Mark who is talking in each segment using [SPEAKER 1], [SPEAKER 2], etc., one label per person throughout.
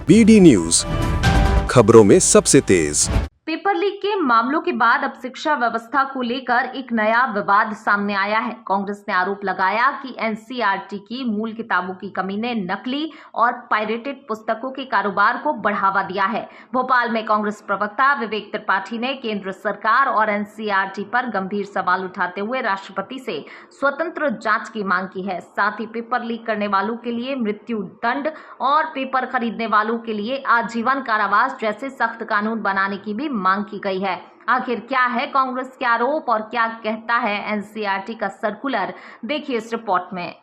[SPEAKER 1] BD news, खबरों में सबसे तेज।
[SPEAKER 2] पेपर लीक के मामलों के बाद अब शिक्षा व्यवस्था को लेकर एक नया विवाद सामने आया है। कांग्रेस ने आरोप लगाया कि एनसीईआरटी की मूल किताबों की कमी ने नकली और पायरेटेड पुस्तकों के कारोबार को बढ़ावा दिया है। भोपाल में कांग्रेस प्रवक्ता विवेक त्रिपाठी ने केंद्र सरकार और एनसीईआरटी पर गंभीर सवाल उठाते हुए राष्ट्रपति से स्वतंत्र जांच की मांग की है। साथ ही पेपर लीक करने वालों के लिए मृत्यु दंड और पेपर खरीदने वालों के लिए आजीवन कारावास जैसे सख्त कानून बनाने की भी मांग की गई है। आखिर क्या है कांग्रेस के आरोप और क्या कहता है एनसीईआरटी का सर्कुलर, देखिए इस रिपोर्ट में।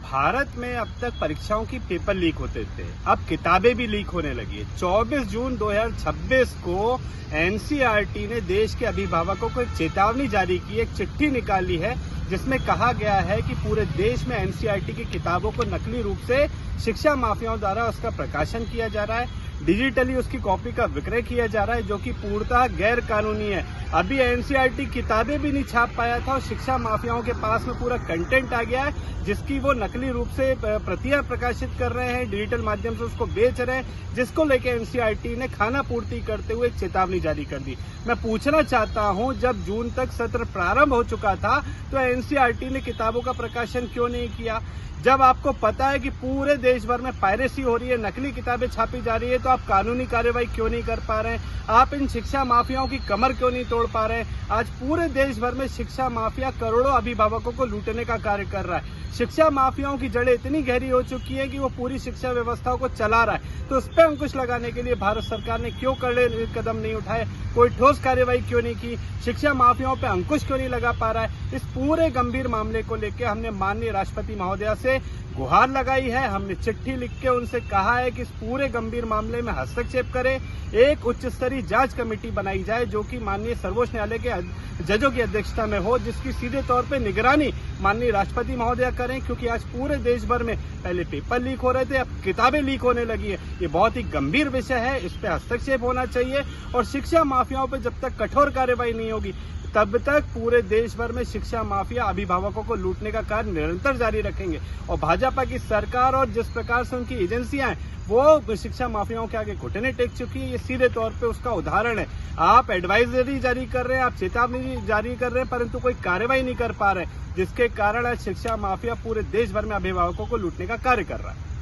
[SPEAKER 3] भारत में अब तक परीक्षाओं की पेपर लीक होते थे, अब किताबें भी लीक होने लगी है। 24 जून 2026 को एनसीईआरटी ने देश के अभिभावकों को एक चेतावनी जारी की, एक चिट्ठी निकाली है जिसमें कहा गया है कि पूरे देश में एनसीईआरटी की किताबों को नकली रूप से शिक्षा माफियाओं द्वारा उसका प्रकाशन किया जा रहा है, डिजिटली उसकी कॉपी का विक्रय किया जा रहा है, जो कि पूर्णतः गैर कानूनी है। अभी एनसीईआरटी किताबें भी नहीं छाप पाया था और शिक्षा माफियाओं के पास में पूरा कंटेंट आ गया है जिसकी वो नकली रूप से प्रतियां प्रकाशित कर रहे हैं, डिजिटल माध्यम से उसको बेच रहे हैं, जिसको लेकर एनसीईआरटी ने खाना पूर्ति करते हुए चेतावनी जारी कर दी। मैं पूछना चाहता हूं, जब जून तक सत्र प्रारंभ हो चुका था तो एनसीईआरटी ने किताबों का प्रकाशन क्यों नहीं किया? जब आपको पता है कि पूरे देश भर में पायरेसी हो रही है, नकली किताबें छापी जा रही है, तो आप कानूनी कार्रवाई क्यों नहीं कर पा रहे हैं? आप इन शिक्षा माफियाओं की कमर क्यों नहीं तोड़ पा रहे हैं? आज पूरे देश भर में शिक्षा माफिया करोड़ों अभिभावकों को लूटने का कार्य कर रहा है। शिक्षा माफियाओं की जड़ें इतनी गहरी हो चुकी है कि वो पूरी शिक्षा व्यवस्था को चला रहा है। तो उस पर अंकुश लगाने के लिए भारत सरकार ने क्यों कड़े कदम नहीं उठाए? कोई ठोस कार्रवाई क्यों नहीं की? शिक्षा माफियाओं पर अंकुश क्यों नहीं लगा पा रहा है? इस पूरे गंभीर मामले को लेकर हमने माननीय राष्ट्रपति महोदया से गुहार लगाई है। हमने चिट्ठी लिख के उनसे कहा है कि इस पूरे गंभीर मामले में हस्तक्षेप करें, एक उच्च स्तरीय जांच कमेटी बनाई जाए जो कि माननीय सर्वोच्च न्यायालय के जजों की अध्यक्षता में हो, जिसकी सीधे तौर पे निगरानी माननीय राष्ट्रपति महोदया करें। क्योंकि आज पूरे देश भर में पहले पेपर लीक हो रहे थे, अब किताबें लीक होने लगी है। ये बहुत ही गंभीर विषय है, इस पे हस्तक्षेप होना चाहिए और शिक्षा माफियाओं पर जब तक कठोर कार्रवाई नहीं होगी तब तक पूरे देश भर में शिक्षा माफिया अभिभावकों को लूटने का कार्य निरंतर जारी रखेंगे। और भाजपा की सरकार और जिस प्रकार से उनकी एजेंसियां हैं वो शिक्षा माफियाओं के आगे घुटने टेक चुकी है, ये सीधे तौर पे उसका उदाहरण है। आप एडवाइजरी जारी कर रहे हैं, आप चेतावनी जारी कर रहे हैं, परंतु कोई कार्रवाई नहीं कर पा रहे, जिसके कारण आज शिक्षा माफिया पूरे देश भर में अभिभावकों को लूटने का कार्य कर रहा है।